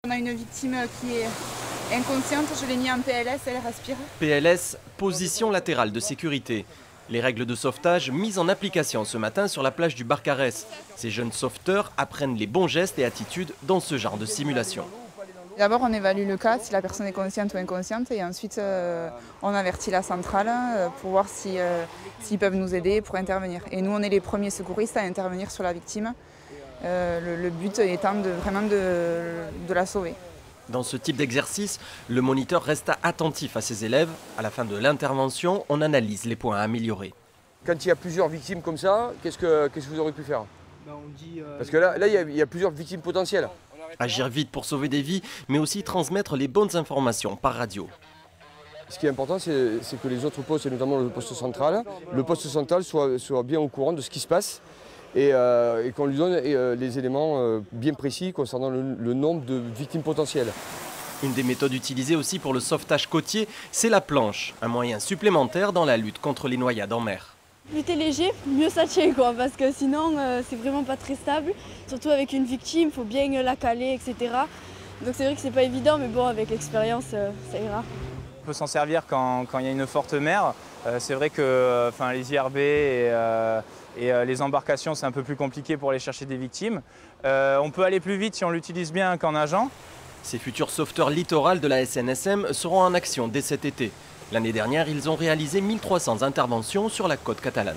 On a une victime qui est inconsciente, je l'ai mis en PLS, elle respire. PLS, position latérale de sécurité. Les règles de sauvetage mises en application ce matin sur la plage du Barcarès. Ces jeunes sauveteurs apprennent les bons gestes et attitudes dans ce genre de simulation. D'abord, on évalue le cas, si la personne est consciente ou inconsciente, et ensuite on avertit la centrale pour voir s'ils peuvent nous aider pour intervenir. Et nous, on est les premiers secouristes à intervenir sur la victime, le but étant vraiment de la sauver. Dans ce type d'exercice, le moniteur reste attentif à ses élèves. À la fin de l'intervention, on analyse les points à améliorer. Quand il y a plusieurs victimes comme ça, qu'est-ce que vous aurez pu faire? Parce que là il y a plusieurs victimes potentielles. Agir vite pour sauver des vies, mais aussi transmettre les bonnes informations par radio. Ce qui est important, c'est que les autres postes, et notamment le poste central, soit bien au courant de ce qui se passe et qu'on lui donne les éléments bien précis concernant le nombre de victimes potentielles. Une des méthodes utilisées aussi pour le sauvetage côtier, c'est la planche, un moyen supplémentaire dans la lutte contre les noyades en mer. Plus t'es léger, mieux ça tient quoi, parce que sinon c'est vraiment pas très stable. Surtout avec une victime, il faut bien la caler, etc. Donc c'est vrai que c'est pas évident, mais bon, avec l'expérience, ça ira. On peut s'en servir quand il y a une forte mer. C'est vrai que les IRB et les embarcations, c'est un peu plus compliqué pour aller chercher des victimes. On peut aller plus vite si on l'utilise bien qu'en nageant. Ces futurs sauveteurs littoraux de la SNSM seront en action dès cet été. L'année dernière, ils ont réalisé 1300 interventions sur la côte catalane.